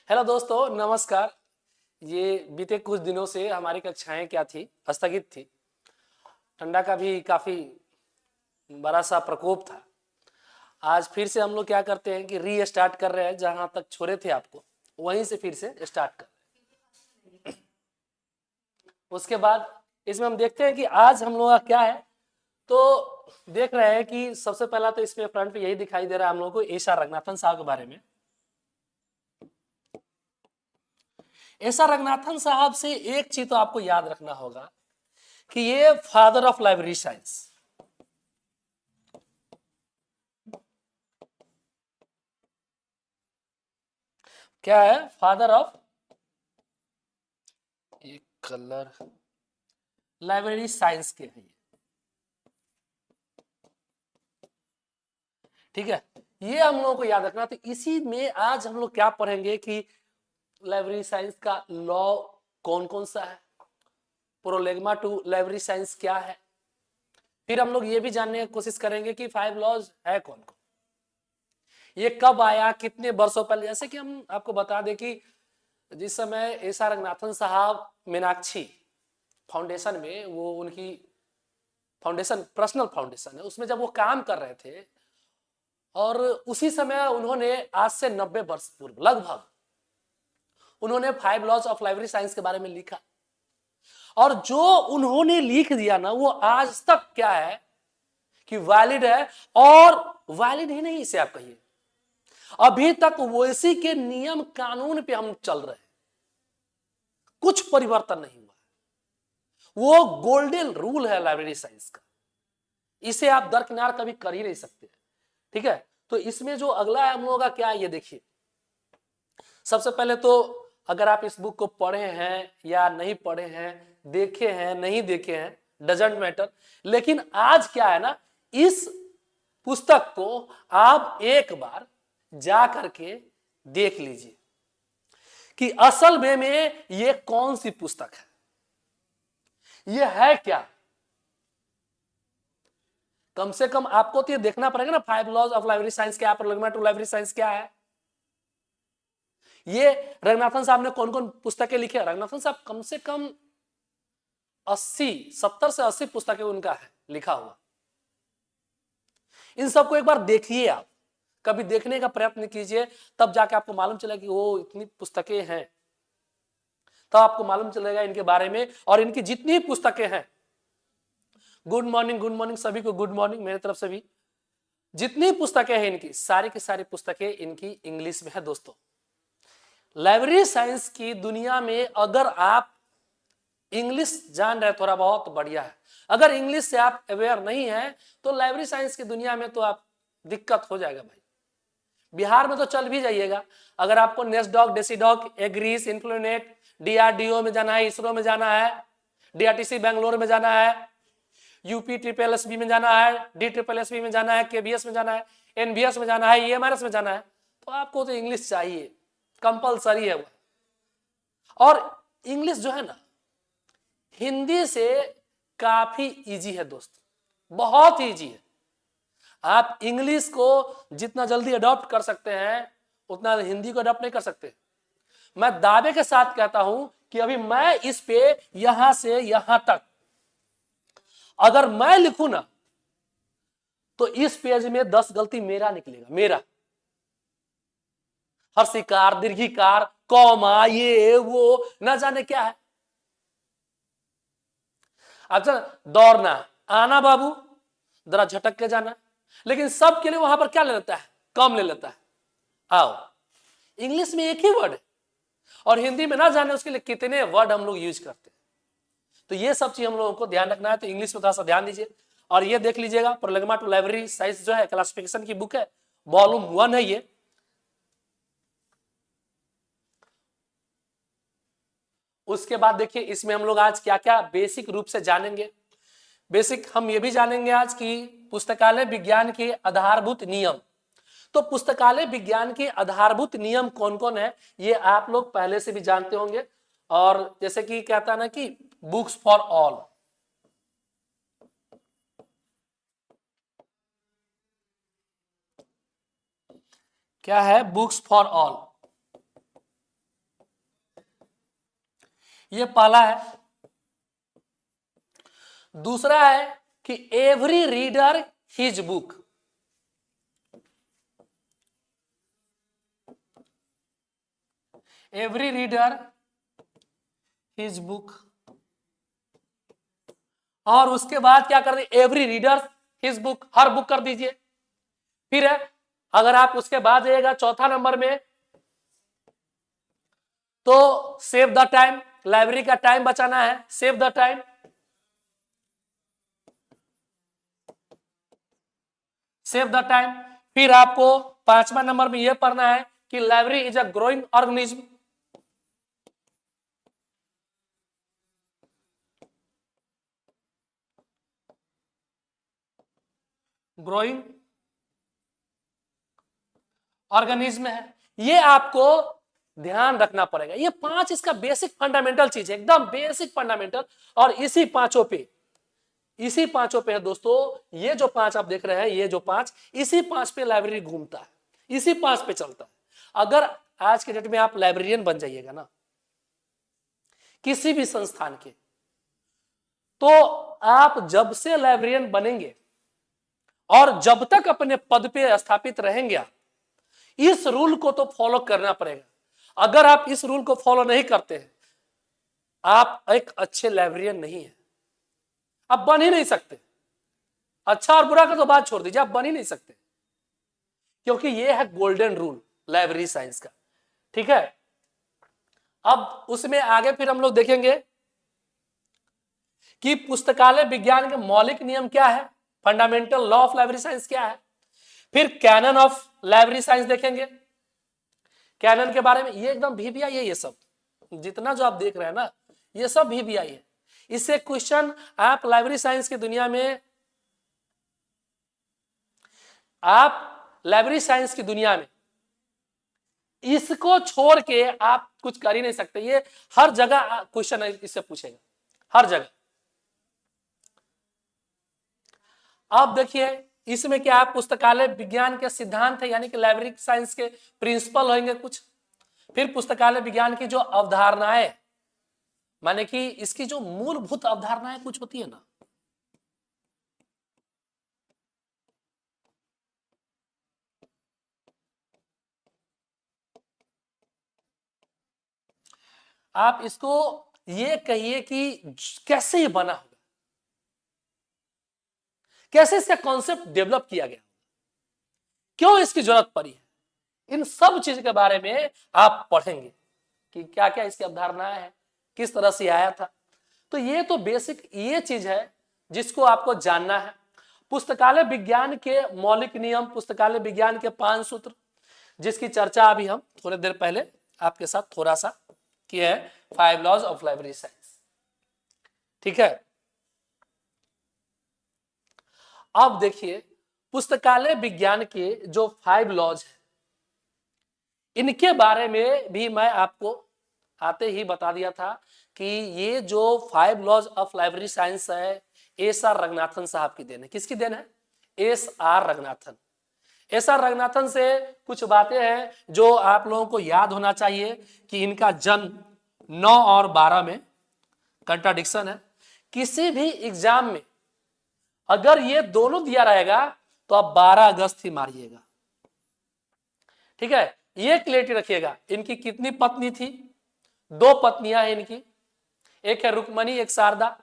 Hello दोस्तों, नमस्कार। ये बीते कुछ दिनों से हमारी कक्षाएं क्या थी, स्थगित थी। ठंडा का भी काफी बड़ा सा प्रकोप था। आज फिर से हम लोग क्या करते हैं कि री स्टार्ट कर रहे हैं, जहां तक छोड़े थे आपको वहीं से फिर से स्टार्ट कर रहे हैं। उसके बाद इसमें हम देखते हैं कि आज हम लोग का क्या है। तो देख रहे हैं कि सबसे पहला तो इसमें फ्रंट पे यही दिखाई दे रहा है हम लोग को एस आर रंगनाथन साहब के बारे में। एस आर रंगनाथन साहब से एक चीज तो आपको याद रखना होगा कि ये फादर ऑफ लाइब्रेरी साइंस। क्या है? फादर ऑफ ये कलर लाइब्रेरी साइंस के हैं। ठीक है, ये हम लोगों को याद रखना। तो इसी में आज हम लोग क्या पढ़ेंगे कि लाइब्रेरी साइंस का लॉ कौन कौन सा है, प्रोलेगमा टू लाइब्रेरी साइंस क्या है। फिर हम लोग ये भी जानने की कोशिश करेंगे कि 5 लॉज है कौन कौन, ये कब आया, कितने वर्षों पहले। जैसे कि हम आपको बता दें कि जिस समय एस आर रंगनाथन साहब मीनाक्षी फाउंडेशन में, वो उनकी फाउंडेशन पर्सनल फाउंडेशन है, उसमें जब वो काम कर रहे थे और उसी समय उन्होंने आज से 90 वर्ष पूर्व लगभग उन्होंने 5 लॉज ऑफ लाइब्रेरी साइंस के बारे में लिखा। और जो उन्होंने लिख दिया ना, वो आज तक क्या है कि वैलिड है। और वैलिड ही नहीं, इसे आप कहिए, अभी तक वैसी के नियम कानून पे हम चल रहे हैं, कुछ परिवर्तन नहीं हुआ। वो गोल्डन रूल है लाइब्रेरी साइंस का, इसे आप दरकिनार कभी कर ही नहीं सकते। ठीक है, तो इसमें जो अगला है हम लोगों का क्या है, ये देखिए। सबसे पहले तो अगर आप इस बुक को पढ़े हैं या नहीं पढ़े हैं, देखे हैं नहीं देखे हैं, डजंट मैटर। लेकिन आज क्या है ना, इस पुस्तक को आप एक बार जा करके देख लीजिए कि असल में ये कौन सी पुस्तक है, ये है क्या। कम से कम आपको तो ये देखना पड़ेगा ना, 5 लॉज ऑफ लाइब्रेरी साइंस क्या है, प्रोलेगमा टू लाइब्रेरी साइंस क्या है। ये रंगनाथन साहब ने कौन कौन पुस्तकें लिखी है। रंगनाथन साहब कम से कम 70 से 80 पुस्तकें उनका है लिखा हुआ। इन सबको एक बार देखिए, आप कभी देखने का प्रयत्न कीजिए, तब जाके आपको मालूम चलेगा कि वो इतनी पुस्तकें हैं। तब आपको मालूम चलेगा इनके बारे में। और इनकी जितनी पुस्तकें हैं, गुड मॉर्निंग सभी को, गुड मॉर्निंग मेरी तरफ से भी। जितनी पुस्तकें हैं इनकी, सारी की सारी पुस्तकें इनकी इंग्लिश में है दोस्तों। लाइब्रेरी साइंस की दुनिया में अगर आप इंग्लिश जान रहे थोड़ा बहुत तो बढ़िया है। अगर इंग्लिश से आप अवेयर नहीं है तो लाइब्रेरी साइंस की दुनिया में तो आप दिक्कत हो जाएगा भाई। बिहार में तो चल भी जाइएगा। अगर आपको नेस्डॉक, डेसीडॉक, एग्रीस, इन्फ्लुनेट, डीआरडीओ में जाना है, इसरो में जाना है, डीआरटीसी बैंगलोर में जाना है, यूपी ट्रिपल एसबी में जाना है, डी ट्रिपल एसबी में जाना है, केबीएस में जाना है, एनबीएस में जाना है, ईएमआरएस में जाना है, तो आपको तो इंग्लिश चाहिए, कंपलसरी है वो। और इंग्लिश जो है ना, हिंदी से काफी इजी है दोस्त, बहुत इजी है। आप इंग्लिश को जितना जल्दी अडॉप्ट कर सकते हैं उतना हिंदी को अडॉप्ट नहीं कर सकते। मैं दावे के साथ कहता हूं कि अभी मैं इस पे यहां से यहां तक अगर मैं लिखूं ना, तो इस पेज में 10 गलती मेरा निकलेगा, मेरा। हर्षिकार, दीर्घिकार, कौमा, ये वो ना जाने क्या है। अच्छा, दौड़ना, आना बाबू, जरा झटक के जाना, लेकिन सबके लिए वहां पर क्या ले लेता है, कम ले लेता है। आओ, इंग्लिश में एक ही वर्ड है और हिंदी में ना जाने उसके लिए कितने वर्ड हम लोग यूज करते हैं। तो ये सब चीज हम लोगों को ध्यान रखना है। तो इंग्लिश में थोड़ा सा ध्यान दीजिए। और ये देख लीजिएगा, प्रोलेगमा टू लाइब्रेरी साइंस जो है क्लासिफिकेशन की बुक है, वॉल्यूम 1 है ये। उसके बाद देखिए इसमें हम लोग आज क्या क्या बेसिक रूप से जानेंगे। बेसिक हम ये भी जानेंगे आज कि पुस्तकालय विज्ञान के आधारभूत नियम। तो पुस्तकालय विज्ञान के आधारभूत नियम कौन कौन है, ये आप लोग पहले से भी जानते होंगे। और जैसे कि कहता है ना कि बुक्स फॉर ऑल, क्या है बुक्स फॉर ऑल। ये पहला है। दूसरा है कि every reader his book. Every reader his book. और उसके बाद क्या कर दीजिए, एवरी रीडर हिज बुक, हर बुक कर दीजिए। फिर है, अगर आप उसके बाद जाइएगा चौथा नंबर में, तो सेव द टाइम, लाइब्रेरी का टाइम बचाना है, save the time. Save the time. फिर आपको पांचवा नंबर में यह पढ़ना है कि library is a growing organism. Growing organism है, ये आपको ध्यान रखना पड़ेगा। ये पांच इसका बेसिक फंडामेंटल चीज है, एकदम बेसिक फंडामेंटल। और इसी पांचों पे है दोस्तों, ये जो पांच आप देख रहे हैं, ये जो पांच, इसी पांच पे लाइब्रेरी घूमता है, इसी पांच पे चलता है। अगर आज के डेट में आप लाइब्रेरियन बन जाइएगा ना किसी भी संस्थान के, तो आप जब से लाइब्रेरियन बनेंगे और जब तक अपने पद पे स्थापित रहेंगे, इस रूल को तो फॉलो करना पड़ेगा। अगर आप इस रूल को फॉलो नहीं करते हैं, आप एक अच्छे लाइब्रेरियन नहीं है, आप बन ही नहीं सकते। अच्छा और बुरा का तो बात छोड़ दीजिए, आप बन ही नहीं सकते, क्योंकि ये है गोल्डन रूल लाइब्रेरी साइंस का। ठीक है, अब उसमें आगे फिर हम लोग देखेंगे कि पुस्तकालय विज्ञान के मौलिक नियम क्या है, fundamental law of library science क्या है। फिर कैनन ऑफ लाइब्रेरी साइंस देखेंगे, कैनन के बारे में। ये एकदम VBI है, ये सब जितना जो आप देख रहे हैं ना, ये सब VBI है। इससे क्वेश्चन आप लाइब्रेरी साइंस की दुनिया में, आप लाइब्रेरी साइंस की दुनिया में इसको छोड़ के आप कुछ कर ही नहीं सकते। ये हर जगह क्वेश्चन इससे पूछेगा, हर जगह। अब देखिए इसमें क्या, पुस्तकालय विज्ञान के सिद्धांत है, यानी कि लाइब्रेरी साइंस के प्रिंसिपल होंगे कुछ। फिर पुस्तकालय विज्ञान की जो अवधारणाएं, माने कि इसकी जो मूलभूत अवधारणाएं कुछ होती है ना, आप इसको ये कहिए कि कैसे ये बना होगा, कैसे इसका कॉन्सेप्ट डेवलप किया गया, क्यों इसकी जरूरत पड़ी है, इन सब चीज के बारे में आप पढ़ेंगे कि क्या क्या इसकी अवधारणाएं हैं, किस तरह से आया था। तो ये तो बेसिक ये चीज है जिसको आपको जानना है। पुस्तकालय विज्ञान के मौलिक नियम, पुस्तकालय विज्ञान के 5 सूत्र, जिसकी चर्चा अभी हम थोड़ी देर पहले आपके साथ थोड़ा सा किए हैं, 5 लॉज ऑफ लाइब्रेरी साइंस। ठीक है, अब देखिए पुस्तकालय विज्ञान के जो 5 लॉज है, इनके बारे में भी मैं आपको आते ही बता दिया था कि ये जो 5 लॉज ऑफ लाइब्रेरी साइंस है, SR रंगनाथन साहब की देन है। किसकी देन है? SR रंगनाथन। SR रंगनाथन से कुछ बातें हैं जो आप लोगों को याद होना चाहिए कि इनका जन्म 9 और 12 में, कंट्राडिक्शन है। किसी भी एग्जाम में अगर ये दोनों दिया रहेगा तो आप 12 अगस्त ही मारिएगा। ठीक है, ये क्लियरिटी रखिएगा। इनकी कितनी पत्नी थी? 2 पत्नियां हैं इनकी, एक है रुक्मणी, एक शारदा।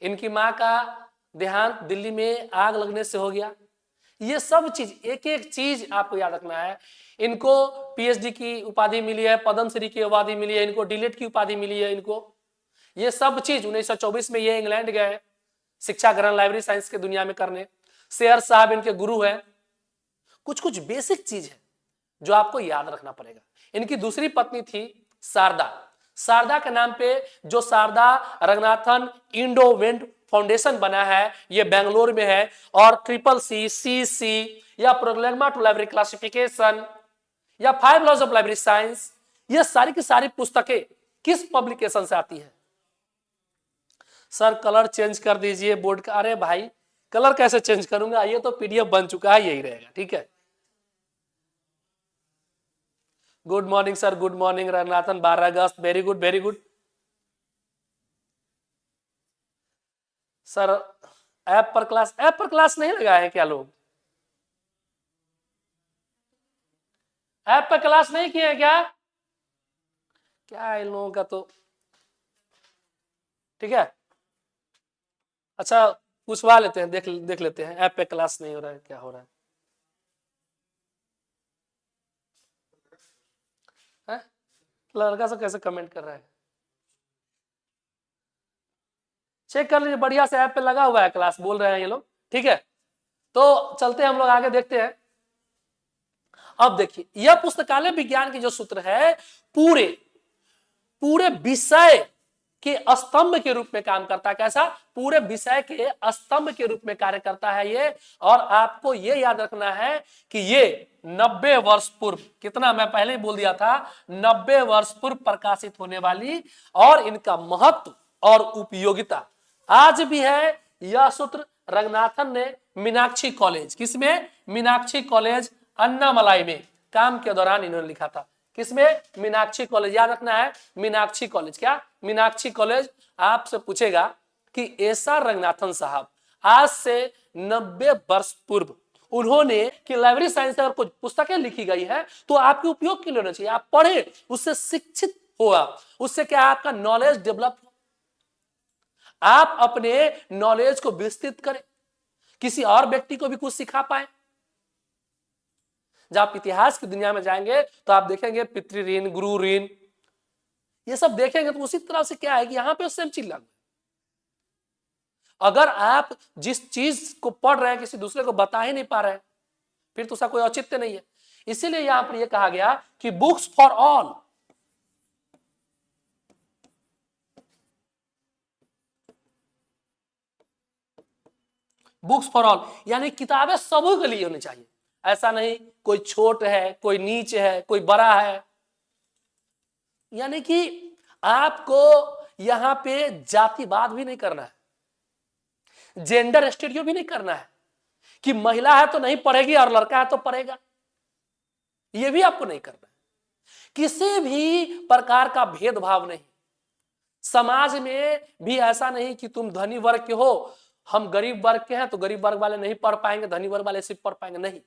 इनकी मां का देहांत दिल्ली में आग लगने से हो गया। ये सब चीज, एक एक चीज आपको याद रखना है। इनको PhD की उपाधि मिली है, पद्मश्री की उपाधि मिली है, इनको डीलिट की उपाधि मिली है इनको। ये सब चीज 1924 में ये इंग्लैंड गए शिक्षा ग्रहण लाइब्रेरी साइंस के दुनिया में करने। शेर साहब इनके गुरु हैं। कुछ कुछ बेसिक चीज है जो आपको याद रखना पड़ेगा। इनकी दूसरी पत्नी थी शारदा। शारदा के नाम पे जो Sharda Ranganathan endowment foundation बना है, ये बेंगलोर में है। और CCC, CC या प्रोग्रामा टू लाइब्रेरी क्लासिफिकेशन या 5 लॉज ऑफ लाइब्रेरी साइंस, ये सारी की सारी पुस्तकें किस पब्लिकेशन से आती है? सर कलर चेंज कर दीजिए बोर्ड का। अरे भाई कलर कैसे चेंज करूंगा, ये तो PDF बन चुका है, यही रहेगा। ठीक है, good morning sir, good morning Ranganathan, 12 अगस्त, very good very good. Sir app पर क्लास नहीं लगाए हैं क्या लोग? ऐप पर क्लास नहीं किए हैं क्या? क्या इन लोगों का तो ठीक है। अच्छा पूछवा लेते हैं, देख लेते हैं ऐप पे क्लास नहीं हो रहा है, क्या हो रहा है? लड़का सब कैसे कमेंट कर रहा है? चेक कर लीजिए, बढ़िया से ऐप पे लगा हुआ है, क्लास बोल रहे हैं ये लोग। ठीक है, तो चलते हैं हम लोग आगे, देखते हैं। अब देखिए, यह पुस्तकालय विज्ञान की जो सूत्र है पूरे पूरे विषय के स्तंभ के रूप में काम करता है। कैसा? पूरे विषय के स्तंभ के रूप में कार्य करता है ये। और आपको ये याद रखना है कि ये 90 वर्ष पूर्व, कितना मैं पहले ही बोल दिया था, 90 वर्ष पूर्व प्रकाशित होने वाली, और इनका महत्व और उपयोगिता आज भी है। यह सूत्र रंगनाथन ने मीनाक्षी कॉलेज, किसमें? मीनाक्षी कॉलेज अन्नामलाई में काम के दौरान इन्होंने लिखा था। किसमें? मीनाक्षी कॉलेज, याद रखना है मीनाक्षी कॉलेज। क्या? मीनाक्षी कॉलेज। आपसे पूछेगा कि एसआर रंगनाथन साहब आज से 90 वर्ष पूर्व उन्होंने कि लाइब्रेरी साइंस अगर कुछ पुस्तकें लिखी गई है तो आपके उपयोग के लिए होना चाहिए, आप पढ़े, उससे शिक्षित होगा, उससे क्या आपका नॉलेज डेवलप, आप अपने नॉलेज को विस्तृत करें, किसी और व्यक्ति को भी कुछ सिखा पाए। जब आप इतिहास की दुनिया में जाएंगे तो आप देखेंगे पितृ ऋण, गुरु ऋण, ये सब देखेंगे तो उसी तरह से क्या है कि यहां पे सेम चीज लागू। अगर आप जिस चीज को पढ़ रहे हैं किसी दूसरे को बता ही नहीं पा रहे हैं, फिर तो उसका कोई औचित्य नहीं है। इसीलिए यहां पर यह कहा गया कि books for all, books for all यानी किताबें सबों के लिए होनी चाहिए। ऐसा नहीं कोई छोट है, कोई नीच है, कोई बड़ा है। यानी कि आपको यहां पे जातिवाद भी नहीं करना है, जेंडर स्टीरियो भी नहीं करना है कि महिला है तो नहीं पढ़ेगी और लड़का है तो पढ़ेगा, यह भी आपको नहीं करना है। किसी भी प्रकार का भेदभाव नहीं। समाज में भी ऐसा नहीं कि तुम धनी वर्ग के हो, हम गरीब वर्ग के हैं तो गरीब वर्ग वाले नहीं पढ़ पाएंगे, धनी वर्ग वाले सिर्फ पढ़ पाएंगे, नहीं।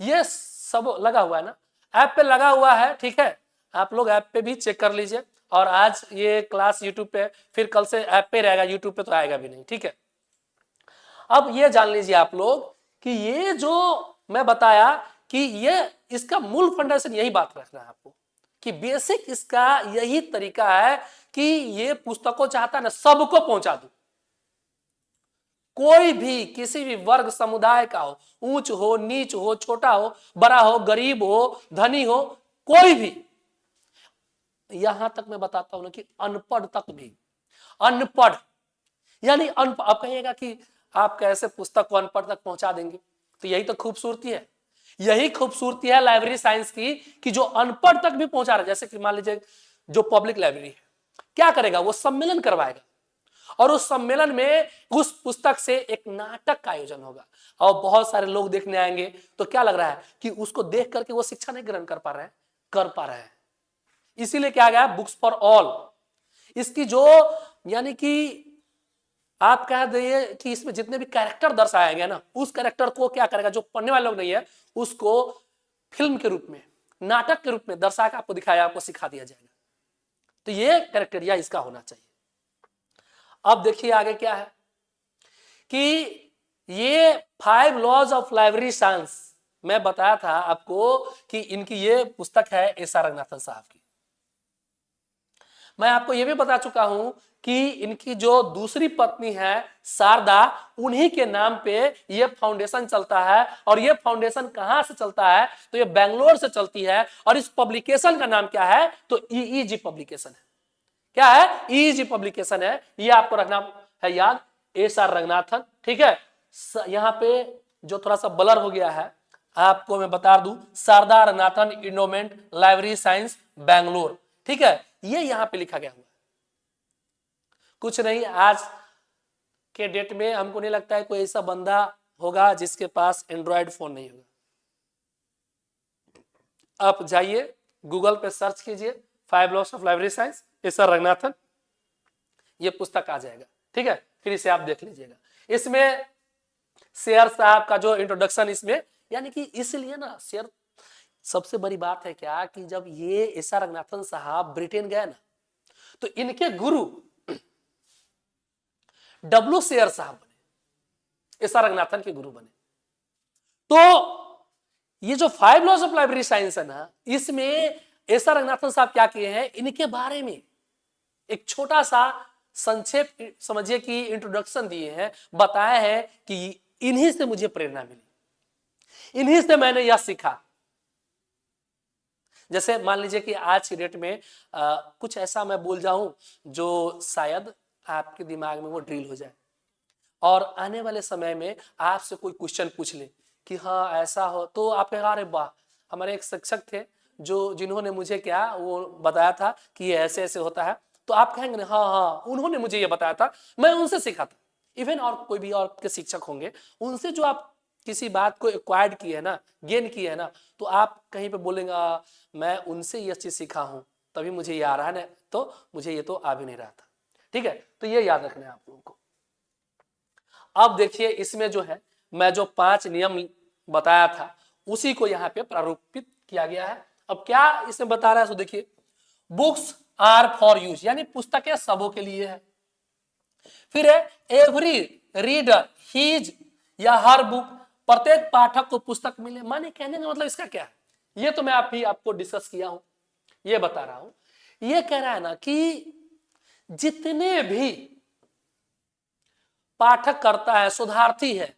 ये सब लगा हुआ है ना, ऐप पे लगा हुआ है। ठीक है, आप लोग ऐप पे भी चेक कर लीजिए। और आज ये क्लास यूट्यूब पे, फिर कल से ऐप पे रहेगा, यूट्यूब पे तो आएगा भी नहीं। ठीक है, अब ये जान लीजिए आप लोग कि ये जो मैं बताया कि ये इसका मूल फाउंडेशन, यही बात रखना है आपको कि बेसिक इसका यही तरीका है कि ये पुस्तकों चाहता है ना सबको पहुंचा दू। कोई भी किसी भी वर्ग समुदाय का हो, ऊंच हो, नीच हो, छोटा हो, बड़ा हो, गरीब हो, धनी हो, कोई भी, यहां तक मैं बताता हूं ना कि अनपढ़ तक भी, अनपढ़ यानी आप कहिएगा कि आप कैसे पुस्तक को अनपढ़ तक पहुंचा देंगे, तो यही तो खूबसूरती है, यही खूबसूरती है लाइब्रेरी साइंस की कि जो अनपढ़ तक भी पहुंचा रहा है। जैसे कि मान लीजिए जो पब्लिक लाइब्रेरी है, क्या करेगा, वो सम्मेलन करवाएगा और उस सम्मेलन में उस पुस्तक से एक नाटक का आयोजन होगा और बहुत सारे लोग देखने आएंगे। तो क्या लग रहा है कि उसको देख करके वो शिक्षा नहीं ग्रहण कर पा रहे हैं, इसीलिए क्या गया बुक्स फॉर ऑल। इसकी जो यानी कि आप कह दिए कि इसमें जितने भी कैरेक्टर दर्शाया गया ना, उस कैरेक्टर को क्या करेगा, जो पढ़ने वाले लोग नहीं है उसको फिल्म के रूप में, नाटक के रूप में दर्शा के आपको दिखाया, आपको सिखा दिया जाएगा। तो ये कैरेक्टरिया इसका होना चाहिए। अब देखिए आगे क्या है कि ये 5 लॉज ऑफ लाइब्रेरी साइंस, मैं बताया था आपको कि इनकी ये पुस्तक है एसआर रंगनाथन साहब की। मैं आपको ये भी बता चुका हूं कि इनकी जो दूसरी पत्नी है शारदा, उन्हीं के नाम पे ये फाउंडेशन चलता है। और ये फाउंडेशन कहां से चलता है, तो ये बेंगलोर से चलती है। और इस पब्लिकेशन का नाम क्या है, तो ईईजी पब्लिकेशन है। क्या है? ईईजी पब्लिकेशन है, ये आपको रखना है याद, एसआर रंगनाथन। ठीक है, यहां पे जो थोड़ा सा ब्लर हो गया है आपको मैं बता दूं, Sharda Ranganathan endowment library science Bangalore. ठीक है, ये यहां पे लिखा गया हुआ है। कुछ नहीं, आज के डेट में हमको नहीं लगता है कोई ऐसा बंदा होगा जिसके पास एंड्रॉयड फोन नहीं होगा। आप जाइए गूगल पे सर्च कीजिए 5 laws of library science SR Ranganathan, ये पुस्तक आ जाएगा। ठीक है, फिर इसे आप देख लीजिएगा। इसमें शेयर साहब का जो इंट्रोडक्शन इसमें, यानी कि इसलिए ना शेयर, सबसे बड़ी बात है क्या कि जब ये एस आर रंगनाथन साहब ब्रिटेन गए ना, तो इनके गुरु डब्ल्यू शेयर साहब बने, एस आर रंगनाथन के गुरु बने। तो ये जो 5 लॉज ऑफ लाइब्रेरी साइंस है ना, इसमें एस आर रंगनाथन साहब क्या किए हैं, इनके बारे में एक छोटा सा संक्षेप समझिए कि इंट्रोडक्शन दिए हैं, बताया है कि इन्हीं से मुझे प्रेरणा मिली, इन्हीं से मैंने यह सीखा। जैसे मान लीजिए कि आज की डेट में कुछ ऐसा मैं बोल जाऊं जो शायद आपके दिमाग में वो ड्रिल हो जाए, और आने वाले समय में आपसे कोई क्वेश्चन पूछ ले कि हाँ ऐसा हो, तो आप कहेंगे अरे वाह, हमारे एक शिक्षक थे जिन्होंने मुझे क्या वो बताया था कि ये ऐसे ऐसे होता है, तो आप कहेंगे हाँ हाँ उन्होंने मुझे ये बताया था, मैं उनसे सीखा था। इवन और कोई भी और के शिक्षक होंगे, उनसे जो आप किसी बात को एक्वायर्ड किए है ना, गेन किए है ना, तो आप कहीं पे बोलेंगे मैं उनसे ये चीज सीखा हूं तभी मुझे ये आ रहा है, तो मुझे ये तो आ भी नहीं रहा था। ठीक है, तो ये याद रखना है आप लोगों को। अब देखिए इसमें जो है मैं जो 5 नियम बताया था उसी को यहाँ पे प्रारूपित किया गया है। अब क्या इसमें बता रहा है, तो देखिए बुक्स आर फॉर यूज, यानी पुस्तकें सबों के लिए है। फिर है एवरी रीडर हीज या हर बुक, प्रत्येक पाठक को पुस्तक मिले। माने कहने का मतलब इसका क्या है, ये तो मैं आपको डिस्कस किया हूं, ये बता रहा हूं। ये कह रहा है ना कि जितने भी पाठक करता है, शोधार्थी है,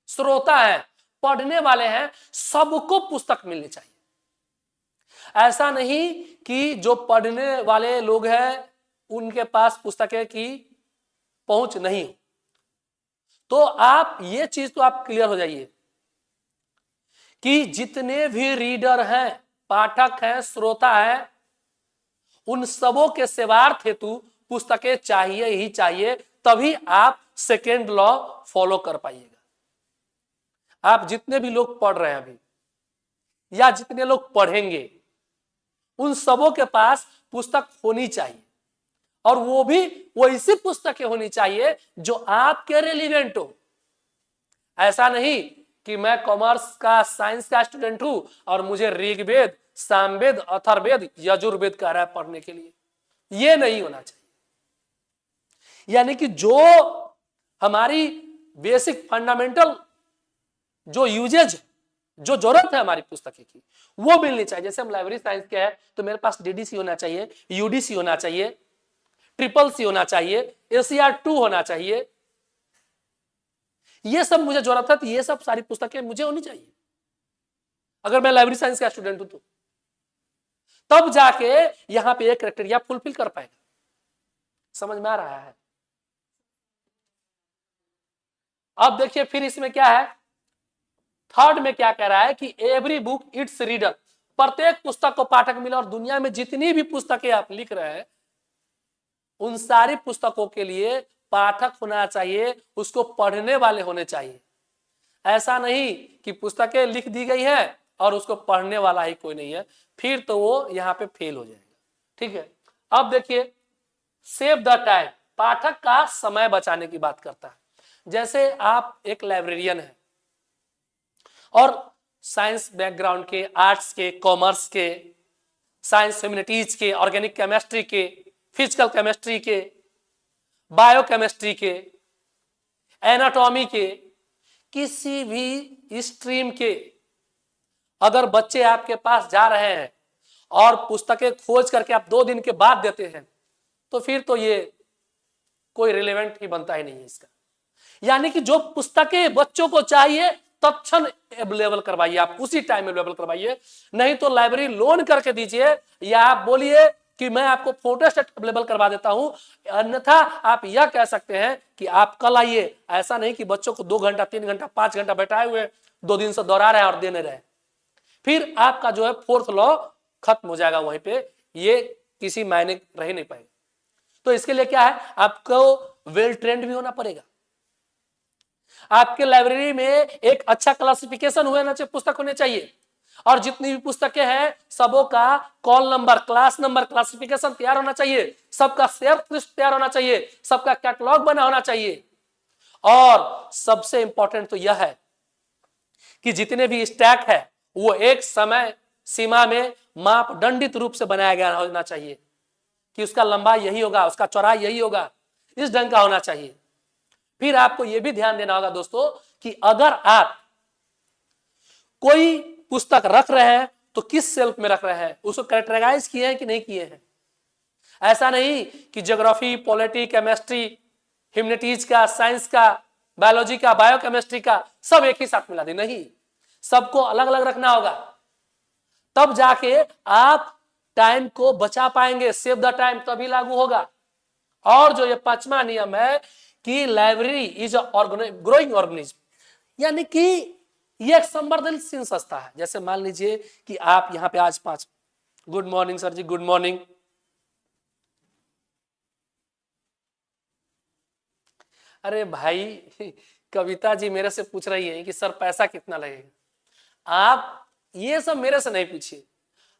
श्रोता है, पढ़ने वाले हैं, सबको पुस्तक मिलनी चाहिए। ऐसा नहीं कि जो पढ़ने वाले लोग हैं उनके पास पुस्तकें की पहुंच नहीं। तो आप ये चीज तो आप क्लियर हो जाइए कि जितने भी रीडर हैं, पाठक हैं, श्रोता हैं, उन सबों के सेवार्थ हेतु पुस्तकें चाहिए ही चाहिए, तभी आप सेकेंड लॉ फॉलो कर पाइएगा। आप जितने भी लोग पढ़ रहे हैं अभी या जितने लोग पढ़ेंगे, उन सबों के पास पुस्तक होनी चाहिए, और वो भी वैसी पुस्तकें होनी चाहिए जो आपके रिलेवेंट हो। ऐसा नहीं कि मैं कॉमर्स का, साइंस का स्टूडेंट हूं और मुझे ऋग्वेद, सामवेद, अथर्ववेद, यजुर्वेद कह रहा है पढ़ने के लिए, ये नहीं होना चाहिए। यानी कि जो हमारी बेसिक फंडामेंटल जो यूजेज, जो जरूरत है हमारी पुस्तकें की, वो मिलनी चाहिए। जैसे हम लाइब्रेरी साइंस के हैं तो मेरे पास डीडीसी होना चाहिए, यूडीसी होना चाहिए, ट्रिपल सी होना चाहिए, एसीआर 2 होना चाहिए, ये सब मुझे जरूरत है, तो ये सब सारी पुस्तकें मुझे होनी चाहिए अगर मैं लाइब्रेरी साइंस का स्टूडेंट हूं तो। तब जाके यहां पे एक क्राइटेरिया फुलफिल कर पाएगा। समझ में आ रहा है? अब देखिए फिर इसमें क्या है, थर्ड में क्या कह रहा है कि एवरी बुक इट्स रीडर, प्रत्येक पुस्तक को पाठक मिला। और दुनिया में जितनी भी पुस्तकें आप लिख रहे हैं उन सारी पुस्तकों के लिए पाठक होना चाहिए, उसको पढ़ने वाले होने चाहिए। ऐसा नहीं कि पुस्तकें लिख दी गई है और उसको पढ़ने वाला ही कोई नहीं है, फिर तो वो यहां पे फेल हो जाएगा। ठीक है, अब देखिए सेव द टाइम, पाठक का समय बचाने की बात करता है। जैसे आप एक लाइब्रेरियन है और साइंस बैकग्राउंड के, आर्ट्स के, कॉमर्स के, साइंस ह्यूमैनिटीज के, ऑर्गेनिक केमिस्ट्री के, फिजिकल केमिस्ट्री के, बायोकेमिस्ट्री के, एनाटॉमी के, किसी भी स्ट्रीम के अगर बच्चे आपके पास जा रहे हैं और पुस्तकें खोज करके आप 2 दिन के बाद देते हैं, तो फिर तो ये कोई रिलेवेंट ही बनता ही नहीं है इसका। यानी कि जो पुस्तकें बच्चों को चाहिए तत्क्षण अवेलेबल करवाइए, आप उसी टाइम में अवेलेबल करवाइए। नहीं तो लाइब्रेरी लोन करके दीजिए, या आप बोलिए कि मैं आपको फोटोस्टेट अवेलेबल करवा देता हूं, अन्यथा आप यह कह सकते हैं कि आप कल आइए। ऐसा नहीं कि बच्चों को 2 घंटा, 3 घंटा, 5 घंटा बैठाए हुए 2 दिन से दोहरा रहे और देने रहे, फिर आपका जो है 4th लॉ खत्म हो जाएगा वहीं पे, ये किसी मायने रह नहीं पाएगा। तो इसके लिए क्या है, आपको वेल ट्रेंड भी होना पड़ेगा। आपके लाइब्रेरी में एक अच्छा क्लासिफिकेशन होना चाहिए, पुस्तक होने चाहिए। और जितनी भी पुस्तकें हैं सबों का call number, class number, classification तैयार होना चाहिए, सबका शेल्फ लिस्ट तैयार होना चाहिए, सबका कैटलॉग बना होना चाहिए। और सबसे इंपॉर्टेंट तो यह है कि जितने भी स्टैक है वो एक समय सीमा में मापदंडित रूप से बनाया गया होना चाहिए कि उसका लंबाई यही होगा, उसका चौड़ाई यही होगा, इस ढंग का होना चाहिए। फिर आपको यह भी ध्यान देना होगा दोस्तों कि अगर आप कोई पुस्तक रख रहे हैं तो किस शेल्फ में रख रहे हैं, उसको कैटेगराइज किए हैं कि नहीं किए हैं। ऐसा नहीं कि ज्योग्राफी, पॉलिटी, केमिस्ट्री, ह्यूमैनिटीज का, साइंस का, बायोलॉजी का, बायोकेमिस्ट्री का सब एक ही साथ मिला दे, नहीं, सबको अलग अलग रखना होगा। तब जाके आप टाइम को बचा पाएंगे, सेव द टाइम तभी लागू होगा। और जो ये 5वां नियम है कि लाइब्रेरी इज ग्रोइंग ऑर्गेनिज्म, यानी कि ये एक संवर्धनशील संस्था है। जैसे मान लीजिए कि आप यहां पे आज 5, गुड मॉर्निंग सर जी, गुड मॉर्निंग। अरे भाई कविता जी मेरे से पूछ रही है कि सर पैसा कितना लगेगा। आप ये सब मेरे से नहीं पूछिए।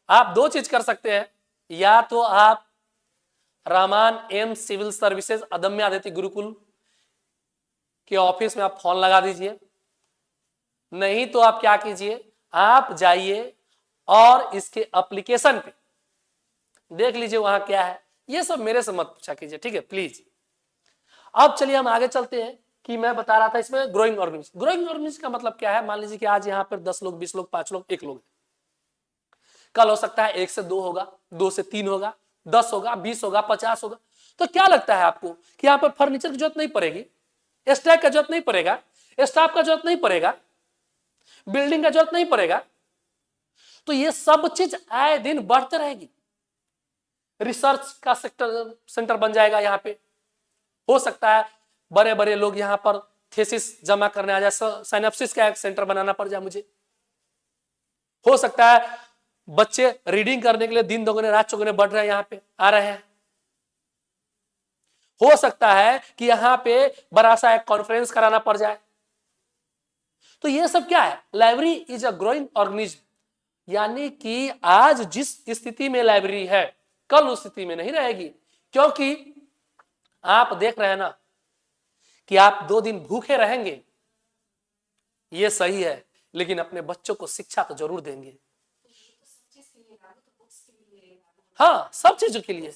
आप दो चीज कर सकते हैं, या तो आप रामान एम सिविल सर्विसेज अदम्य आदित्य गुरुकुल के ऑफिस में आप फोन लगा दीजिए, नहीं तो आप क्या कीजिए, आप जाइए और इसके एप्लीकेशन पे देख लीजिए वहां क्या है। ये सब मेरे से मत पूछा कीजिए, ठीक है प्लीज। अब चलिए हम आगे चलते हैं कि मैं बता रहा था इसमें ग्रोइंग ऑर्गेनिज्म। ग्रोइंग ऑर्गेनिज्म का मतलब क्या है, मान लीजिए कि आज यहाँ पर 10 लोग, 20 लोग, 5 लोग, 1 लोग, कल हो सकता है 1 से 2 होगा, 2 से 3 होगा, 10 होगा, 20 होगा, 50 होगा। तो क्या लगता है आपको कि यहाँ पर फर्नीचर की जरूरत नहीं पड़ेगी, स्टैक का जरूरत नहीं पड़ेगा, स्टाफ का जरूरत नहीं पड़ेगा, बिल्डिंग का जरूरत नहीं पड़ेगा? तो ये सब चीज आए दिन बढ़ते रहेगी। रिसर्च का सेंटर बन जाएगा यहाँ पे। हो सकता है बड़े बड़े लोग यहाँ पर थीसिस जमा करने आ जाए, साइनेप्सिस का एक सेंटर बनाना पड़ जाए मुझे। हो सकता है बच्चे रीडिंग करने के लिए दिन दोगुने रात चौगुने बढ़ रहे हैं, यहाँ पे आ रहे हैं। हो सकता है कि यहाँ पे बड़ा सा एक कॉन्फ्रेंस कराना पड़ जाए। तो ये सब क्या है, library is a growing organism. यानी कि आज जिस स्थिति में लाइब्रेरी है कल उस स्थिति में नहीं रहेगी। क्योंकि आप देख रहे हैं ना कि आप 2 दिन भूखे रहेंगे, ये सही है, लेकिन अपने बच्चों को शिक्षा तो जरूर देंगे। हाँ, सब चीजों के लिए।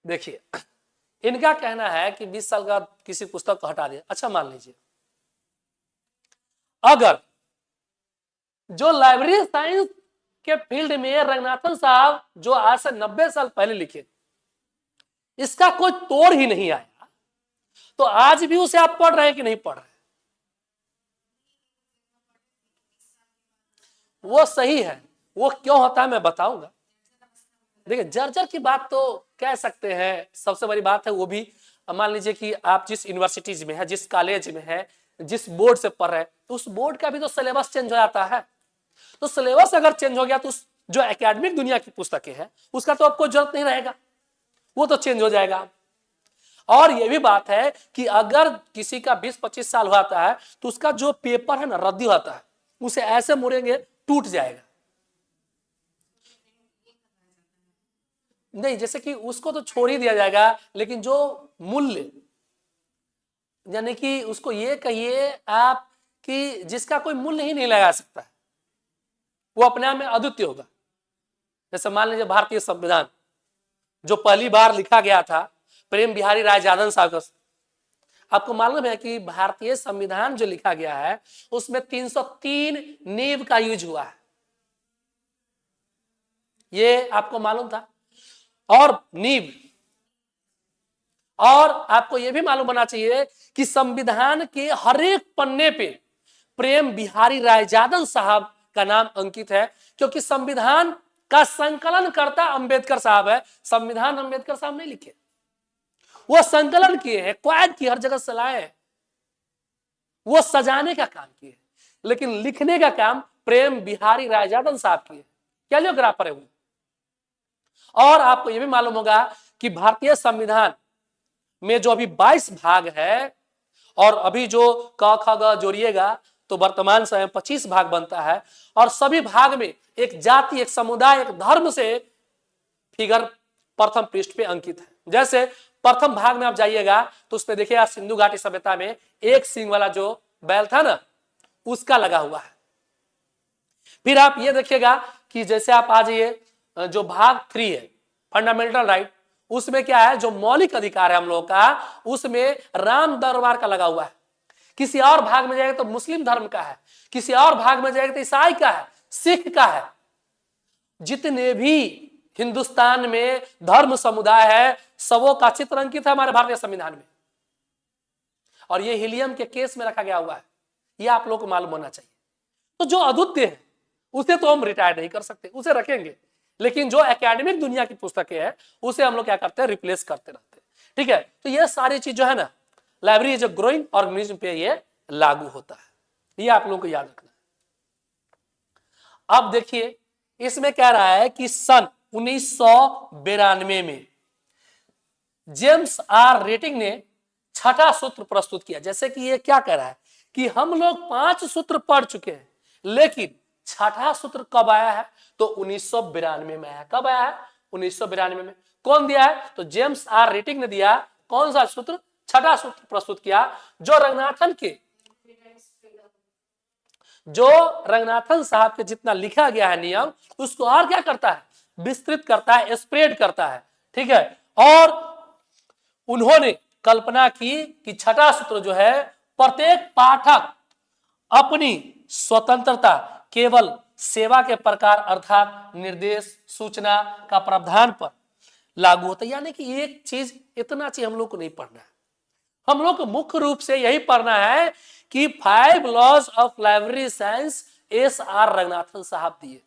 देखिए इनका कहना है कि 20 साल का किसी पुस्तक को हटा दिया। अच्छा मान लीजिए अगर जो लाइब्रेरी साइंस के फील्ड में रंगनाथन साहब जो आज से 90 साल पहले लिखे, इसका कोई तोड़ ही नहीं आया, तो आज भी उसे आप पढ़ रहे हैं कि नहीं पढ़ रहे? वो सही है। वो क्यों होता है मैं बताऊंगा। देखिए जर्जर की बात तो कह सकते हैं, सबसे बड़ी बात है वो भी। मान लीजिए कि आप जिस यूनिवर्सिटीज में है, जिस कॉलेज में है, जिस बोर्ड से पढ़ रहे हैं, तो उस बोर्ड का भी तो सिलेबस चेंज हो जाता है। तो सिलेबस अगर चेंज हो गया तो जो एकेडमिक दुनिया की पुस्तकें हैं उसका तो आपको जरूरत नहीं रहेगा, वो तो चेंज हो जाएगा। और ये भी बात है कि अगर किसी का 20-25 साल होता है तो उसका जो पेपर है ना रद्दी होता है, उसे ऐसे मुड़ेंगे टूट जाएगा। नहीं, जैसे कि उसको तो छोड़ ही दिया जाएगा, लेकिन जो मूल्य, यानी कि उसको ये कहिए आप कि जिसका कोई मूल्य ही नहीं लगा सकता है, वो अपने आप में अद्वितीय होगा। जैसे मान लीजिए भारतीय संविधान जो पहली बार लिखा गया था प्रेम बिहारी राय यादव साहब का। आपको मालूम है कि भारतीय संविधान जो लिखा गया है उसमें 303 नींव का यूज हुआ है, ये आपको मालूम था? और नींव, और आपको यह भी मालूम होना चाहिए कि संविधान के हर एक पन्ने पे प्रेम बिहारी राय यादव साहब का नाम अंकित है, क्योंकि संविधान का संकलन करता अंबेडकर साहब है। संविधान अंबेडकर साहब नहीं लिखे, वो संकलन किए हैं, क्वाद की हर जगह सलाए, वो सजाने का काम किए, लेकिन लिखने का काम प्रेम बिहारी राय यादव साहब किए, कैलियोग्राफर है वो। और आपको यह भी मालूम होगा कि भारतीय संविधान में जो अभी 22 भाग है और अभी जो क ख ग जोड़िएगा तो वर्तमान समय में 25 भाग बनता है और सभी भाग में एक जाति, एक समुदाय, एक धर्म से फिगर प्रथम पृष्ठ पे अंकित है। जैसे प्रथम भाग में आप जाइएगा तो उसमें देखिएगा सिंधु घाटी सभ्यता में एक सिंह वाला जो बैल था ना, उसका लगा हुआ है। फिर आप ये देखिएगा कि जैसे आप आ जाइए जो भाग 3 है फंडामेंटल राइट, उसमें क्या है, जो मौलिक अधिकार है हम लोग का, उसमें राम दरबार का लगा हुआ है। किसी और भाग में जाएगा तो मुस्लिम धर्म का है, किसी और भाग में जाएगा तो ईसाई का है, सिख का है। जितने भी हिंदुस्तान में धर्म समुदाय है सबों का चित्र अंकित है हमारे भारतीय संविधान में, और ये हीलियम के केस में रखा गया हुआ है। ये आप लोग को मालूम होना चाहिए। तो जो अद्वितीय है उसे तो हम रिटायर नहीं कर सकते, उसे रखेंगे, लेकिन जो एकेडमिक दुनिया की पुस्तकें हैं उसे हम लोग क्या करते हैं, रिप्लेस करते रहते हैं। ठीक है, तो ये सारी चीज जो है ना, लाइब्रेरी जो ग्रोइंग ऑर्गेनिज्म पे ये लागू होता है, ये आप लोगों को याद रखना है। अब देखिए इसमें कह रहा है कि सन 1992 में जेम्स आर रेटिंग ने छठा सूत्र प्रस्तुत किया। जैसे कि ये क्या कह रहा है कि हम लोग 5 सूत्र पढ़ चुके हैं, लेकिन छठा सूत्र कब आया है, तो 1992 में आया। कब आया है, 1992 में। कौन दिया है, तो जेम्स आर रेटिंग ने दिया। कौन सा सूत्र, छठा सूत्र प्रस्तुत किया, जो रंगनाथन साहब के जितना लिखा गया है नियम, उसको और क्या करता है, विस्तृत करता है, स्प्रेड करता है। ठीक है, और उन्होंने कल्पना की कि छठा सूत्र जो है प्रत्येक पाठक अपनी स्वतंत्रता केवल सेवा के प्रकार अर्थात निर्देश सूचना का प्रावधान पर लागू होता है। यानी कि एक चीज, इतना चीज हम लोग को नहीं पढ़ना है, हम लोग को मुख्य रूप से यही पढ़ना है कि 5 laws of library science SR. Ranganathan साहब दिए,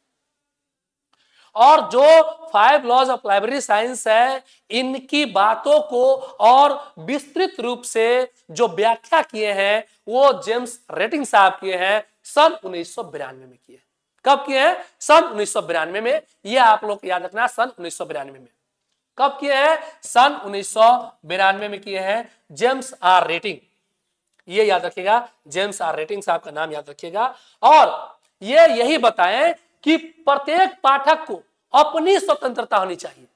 और जो 5 लॉज ऑफ लाइब्रेरी साइंस है इनकी बातों को और विस्तृत रूप से जो व्याख्या किए हैं वो जेम्स रेटिंग साहब किए हैं, सन 1992 में किए। कब किए हैं, सन 1992 में। ये आप लोग याद रखना, सन 1992 में। कब किए हैं, सन 1992 में किए हैं जेम्स आर रेटिंग। ये याद रखिएगा, जेम्स आर रेटिंग साहब का नाम याद रखिएगा। और ये यही बताएं कि प्रत्येक पाठक को अपनी स्वतंत्रता होनी चाहिए।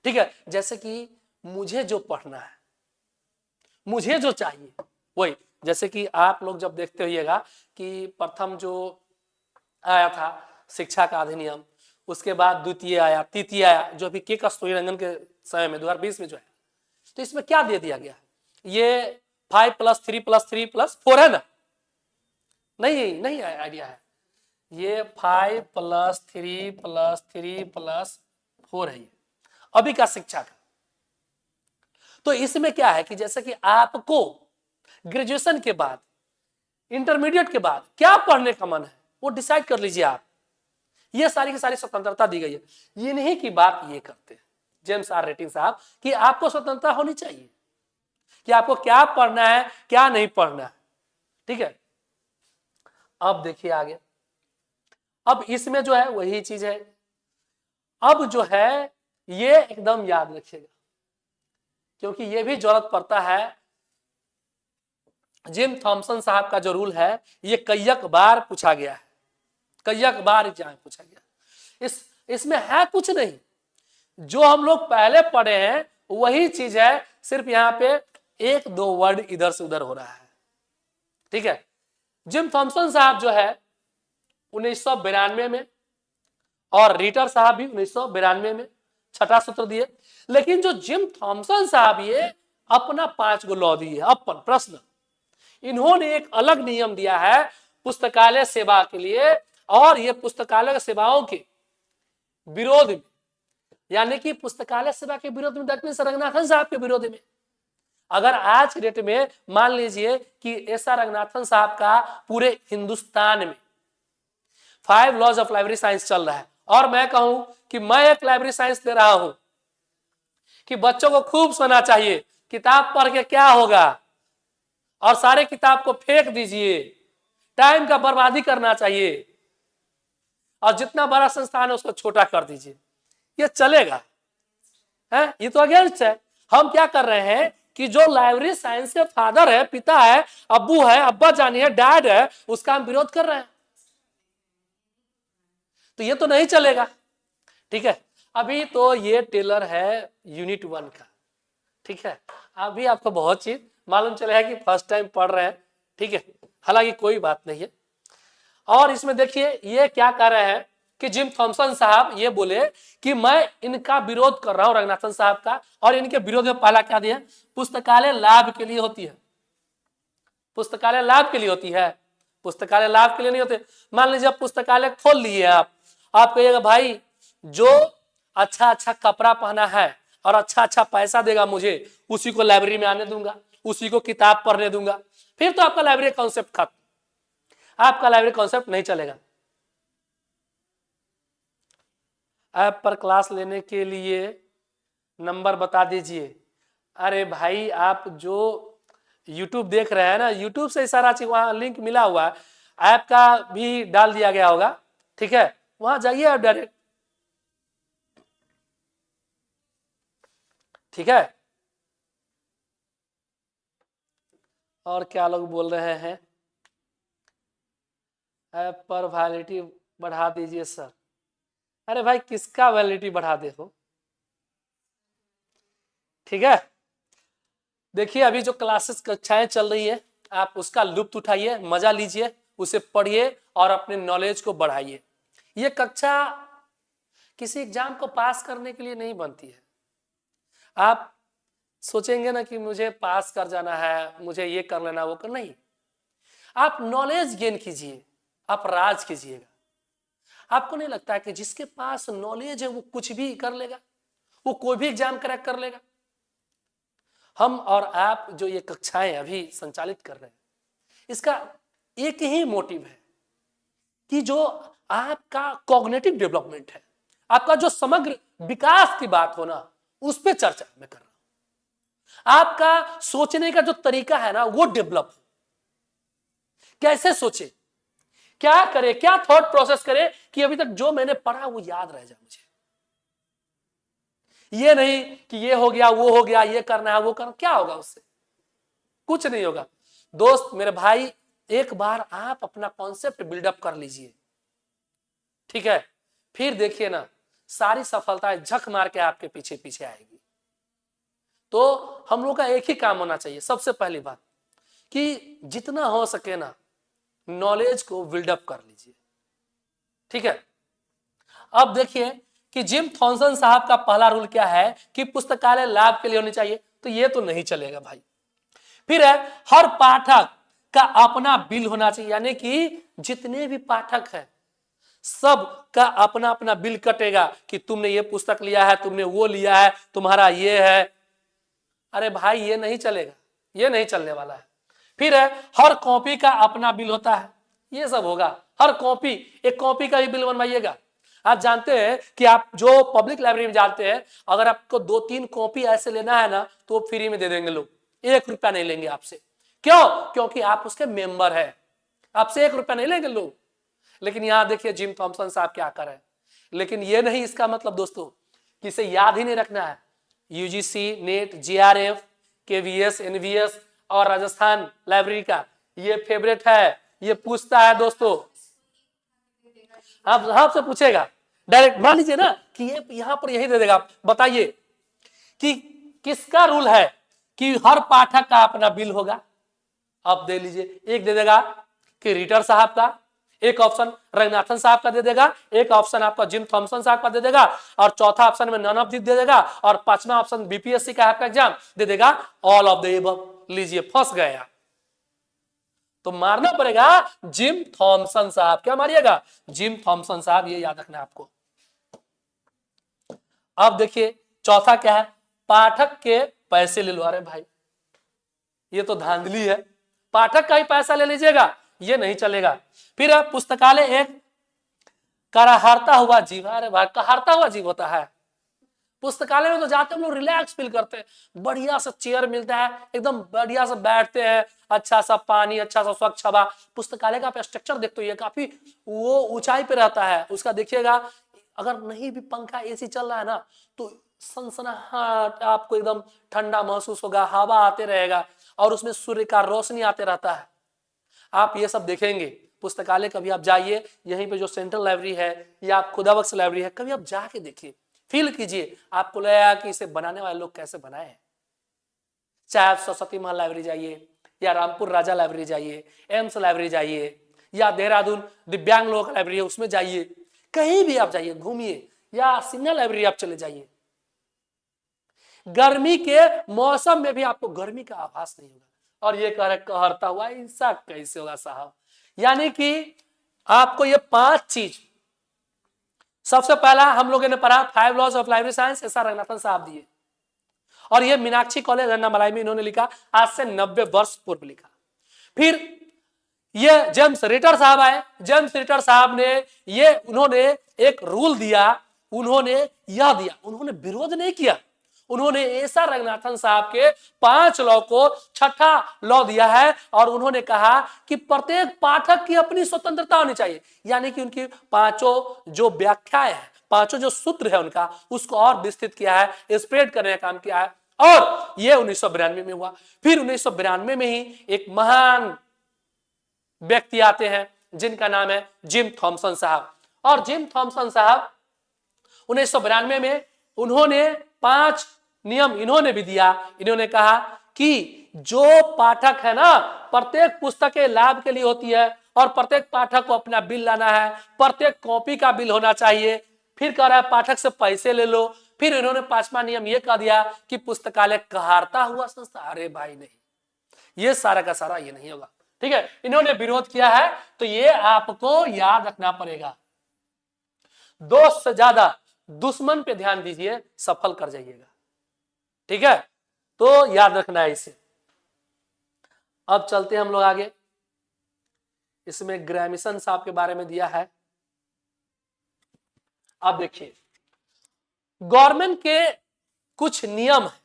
ठीक है, जैसे कि मुझे जो पढ़ना है, मुझे जो चाहिए वही। जैसे कि आप लोग जब देखते होइएगा कि प्रथम जो आया था शिक्षा का अधिनियम, उसके बाद द्वितीय आया, तृतीय आया, जो अभी के कस्तूरीरंगन के समय में 2020 में जो है, तो इसमें क्या दे दिया गया, ये 5+3+3+4 है ना, नहीं आइडिया है, ये 5+3+3+4 है ये अभी का शिक्षा का। तो इसमें क्या है कि जैसे कि आपको ग्रेजुएशन के बाद, इंटरमीडिएट के बाद क्या पढ़ने का मन है वो डिसाइड कर लीजिए आप। ये सारी की सारी स्वतंत्रता दी गई है। इन्हीं की बात ये करते हैं जेम्स आर रेटिंग साहब कि आपको स्वतंत्रता होनी चाहिए कि आपको क्या पढ़ना है क्या नहीं पढ़ना है। ठीक है, अब देखिए आगे। अब इसमें जो है वही चीज है, अब जो है ये एकदम याद रखिएगा क्योंकि ये भी जरूरत पड़ता है। जिम थॉमसन साहब का जो रूल है ये कईक बार पूछा गया है, कईक बार एग्जाम पूछा गया। इसमें है कुछ नहीं, जो हम लोग पहले पढ़े हैं वही चीज है, सिर्फ यहाँ पे 1-2 वर्ड इधर से उधर हो रहा है। ठीक है, जिम थॉमसन साहब जो है 1992 में और रीटर साहब भी 1992 में छठा सूत्र दिए। लेकिन जो जिम थॉमसन साहब ये अपना 5 गो लॉ दिए, अपन प्रश्न, इन्होंने एक अलग नियम दिया है पुस्तकालय सेवा के लिए, और ये पुस्तकालय सेवाओं के विरोध में, यानी कि पुस्तकालय सेवा के विरोध में, दैट मींस रंगनाथन साहब के विरोध में। अगर आज के डेट में मान लीजिए कि एस.आर. रंगनाथन साहब का पूरे हिंदुस्तान में 5 लॉज ऑफ लाइब्रेरी साइंस चल रहा है, और मैं कहूं कि मैं एक लाइब्रेरी साइंस दे रहा हूं कि बच्चों को खूब सोना चाहिए, किताब पढ़ के क्या होगा, और सारे किताब को फेंक दीजिए, टाइम का बर्बादी करना चाहिए, और जितना बड़ा संस्थान है उसको छोटा कर दीजिए, ये चलेगा है? ये तो अगेंस्ट है। हम क्या कर रहे हैं, कि जो लाइब्रेरी साइंस के फादर है, पिता है, अब्बू है, अब्बा जानी है, डैड है, उसका हम विरोध कर रहे हैं, तो ये तो नहीं चलेगा। ठीक है, अभी तो ये टेलर है यूनिट 1 का। ठीक है, अभी आपको बहुत चीज मालूम चलेगा कि फर्स्ट टाइम पढ़ रहे हैं। ठीक है, हालांकि कोई बात नहीं है। और इसमें देखिए ये क्या कह रहे हैं कि जिम थॉमसन साहब ये बोले कि मैं इनका विरोध कर रहा हूं, रंगनाथन साहब का, और इनके विरोध में पहला क्या दिया, पुस्तकालय लाभ के लिए होती है। पुस्तकालय लाभ के लिए होती है, पुस्तकालय लाभ के लिए नहीं होते। मान लीजिए आप पुस्तकालय खोल लिए, आप कहिएगा भाई जो अच्छा अच्छा कपड़ा पहना है और अच्छा अच्छा पैसा देगा मुझे, उसी को लाइब्रेरी में आने दूंगा, उसी को किताब पढ़ने दूंगा, फिर तो आपका लाइब्रेरी कॉन्सेप्ट खत्म, आपका लाइब्रेरी कॉन्सेप्ट नहीं चलेगा। ऐप पर क्लास लेने के लिए नंबर बता दीजिए। अरे भाई आप जो YouTube देख रहे हैं ना, YouTube से सारा चीज वहां लिंक मिला हुआ है, ऐप का भी डाल दिया गया होगा। ठीक है, वहां जाइए आप डायरेक्ट। ठीक है, और क्या लोग बोल रहे हैं, ऐप पर वैलिडिटी बढ़ा दीजिए सर। अरे भाई किसका वैलिडिटी बढ़ा दे हो। ठीक है, देखिए अभी जो क्लासेस कक्षाएं चल रही है, आप उसका लुत्फ उठाइए, मजा लीजिए, उसे पढ़िए और अपने नॉलेज को बढ़ाइए। ये कक्षा किसी एग्जाम को पास करने के लिए नहीं बनती है। आप सोचेंगे ना कि मुझे पास कर जाना है, मुझे ये कर लेना, वो कर, नहीं, आप नॉलेज गेन कीजिए, आप राज कीजिएगा। आपको नहीं लगता है कि जिसके पास नॉलेज है वो कुछ भी कर लेगा, वो कोई भी एग्जाम क्रैक कर लेगा। हम और आप जो ये कक्षाएं अभी संचालित कर रहे हैं, इसका एक ही मोटिव है कि जो आपका कॉग्निटिव डेवलपमेंट है, आपका जो समग्र विकास की बात हो ना, उस पर चर्चा मैं कर रहा हूं। आपका सोचने का जो तरीका है ना, वो डेवलप हो। कैसे सोचे, क्या करे, क्या थॉट प्रोसेस करे कि अभी तक जो मैंने पढ़ा वो याद रह जाए मुझे। ये नहीं कि ये हो गया, वो हो गया, ये करना है, वो करना, क्या होगा उससे, कुछ नहीं होगा। दोस्त मेरे भाई, एक बार आप अपना कॉन्सेप्ट बिल्डअप कर लीजिए, ठीक है, फिर देखिए ना सारी सफलताएं झक मार के आपके पीछे पीछे आएगी। तो हम लोग का एक ही काम होना चाहिए, सबसे पहली बात कि जितना हो सके ना नॉलेज को बिल्डअप कर लीजिए। ठीक है, अब देखिए कि जिम थॉमसन साहब का पहला रूल क्या है कि पुस्तकालय लाभ के लिए होनी चाहिए, तो ये तो नहीं चलेगा भाई। फिर है हर पाठक का अपना बिल होना चाहिए, यानी कि जितने भी पाठक हैं सब का अपना अपना बिल कटेगा कि तुमने ये पुस्तक लिया है, तुमने वो लिया है, तुम्हारा ये है। अरे भाई ये नहीं चलेगा, ये नहीं चलने वाला है। फिर है हर कॉपी का अपना बिल होता है, ये सब होगा। हर कॉपी, एक कॉपी का भी बिल बनवाइएगा। आप जानते हैं कि आप जो पब्लिक लाइब्रेरी में जाते हैं, अगर आपको 2-3 कॉपी ऐसे लेना है ना तो फ्री में दे देंगे लोग, 1 रुपया नहीं लेंगे आपसे। क्यों? क्योंकि आप उसके मेंबर हैं, आपसे 1 रुपया नहीं लेंगे लोग। लेकिन यहां देखिए जिम थॉमसन साहब क्या कर रहे हैं। लेकिन ये नहीं इसका मतलब दोस्तों कि इसे याद ही नहीं रखना है। UGC, NET, JRF, KVS, NVS और राजस्थान लाइब्रेरी का ये फेवरेट है, ये पूछता है दोस्तों, आप आपसे पूछेगा डायरेक्ट, मान लीजिए ना कि ये यहां पर यही दे देगा, बताइए कि किसका रूल है कि हर पाठक का अपना बिल होगा। आप दे लीजिए, एक दे देगा कि रीटर साहब का, एक ऑप्शन रंगनाथन साहब का दे देगा, एक ऑप्शन आपका जिम थॉमसन साहब का दे देगा, और चौथा ऑप्शन में नन ऑफ दिस दे देगा, और पांचवा ऑप्शन बीपीएससी का आपका एग्जाम दे देगा ऑल ऑफ द अबव। लीजिए फंस गए आप, तो मारना पड़ेगा जिम थॉमसन साहब। क्या मारिएगा? जिम थॉमसन साहब, ये याद रखना आपको। अब देखिए चौथा क्या है, पाठक के पैसे ले लो। अरे भाई ये तो धांधली है, पाठक का ही पैसा ले लीजिएगा, ये नहीं चलेगा। फिर अब पुस्तकालय एक कराहता हुआ जीव। अरे भाई कराहता हुआ जीव होता है? पुस्तकालय में तो जाते हम लोग रिलैक्स फील करते हैं, बढ़िया सा चेयर मिलता है, एकदम बढ़िया से बैठते हैं, अच्छा सा पानी, अच्छा सा स्वच्छ हवा। पुस्तकालय का आप स्ट्रक्चर देखते हो, काफी वो ऊंचाई पे रहता है, उसका देखिएगा अगर नहीं भी पंखा एसी चल रहा है ना तो सनसनाहट, आपको एकदम ठंडा महसूस होगा, हवा आते रहेगा और उसमें सूर्य का रोशनी आते रहता है। आप ये सब देखेंगे पुस्तकालय, कभी आप जाइए, यहीं पे जो सेंट्रल लाइब्रेरी है या आप खुदाबख्श लाइब्रेरी है, कभी आप जाके देखिए, फील कीजिए, आपको लगेगा कि इसे बनाने वाले लोग कैसे बनाए हैं। चाहे आप सरस्वती महल लाइब्रेरी जाइए या रामपुर राजा लाइब्रेरी जाइए, एम्स लाइब्रेरी जाइए या देहरादून दिव्यांग लोग लाइब्रेरी है उसमें जाइए, कहीं भी आप जाइए घूमिए, या सिन्हा लाइब्रेरी आप चले जाइए, गर्मी के मौसम में भी आपको गर्मी का आभास नहीं होगा। और ये कहता हुआ ऐसा कैसे होगा साहब, यानी कि आपको ये 5 चीज, सबसे पहला हम लोगों ने पढ़ा 5 laws of library science, S R Ranganathan साहब दिए, और ये मीनाक्षी कॉलेज अन्नामलाई में इन्होंने लिखा, आज से 90 वर्ष पूर्व लिखा। फिर ये जेम्स रिटर साहब आए, जेम्स रिटर साहब ने ये उन्होंने एक रूल दिया, उन्होंने यह दिया, उन्होंने विरोध नहीं किया, उन्होंने एसा रंगनाथन साहब के 5 लॉ को 6ठा लॉ दिया है और उन्होंने कहा कि प्रत्येक पाठक की अपनी स्वतंत्रता होनी चाहिए, यानी कि उनकी 5 जो व्याख्याएं हैं, 5 जो सूत्र है उनका, उसको और विस्तृत किया है, स्प्रेड करने का काम किया है, और यह 1992 में हुआ। फिर 1992 में ही एक महान व्यक्ति आते हैं जिनका नाम है जिम थॉमसन साहब, और जिम थॉमसन साहब 1992 में उन्होंने 5 नियम इन्होंने भी दिया। इन्होंने कहा कि जो पाठक है ना, प्रत्येक पुस्तक के लाभ के लिए होती है और प्रत्येक पाठक को अपना बिल लाना है, प्रत्येक कॉपी का बिल होना चाहिए। फिर कह रहा है पाठक से पैसे ले लो। फिर इन्होंने 5वां नियम यह कह दिया कि पुस्तकालय कहारता हुआ संस्था। अरे भाई नहीं, ये सारा का सारा ये नहीं होगा, ठीक है। इन्होंने विरोध किया है, तो ये आपको याद रखना पड़ेगा। दोस्त से ज्यादा दुश्मन पे ध्यान दीजिए, सफल कर जाइएगा, ठीक है। तो याद रखना है इसे। अब चलते हैं हम लोग आगे। इसमें ग्रैमिसन साहब के बारे में दिया है। अब देखिए, गवर्नमेंट के कुछ नियम है।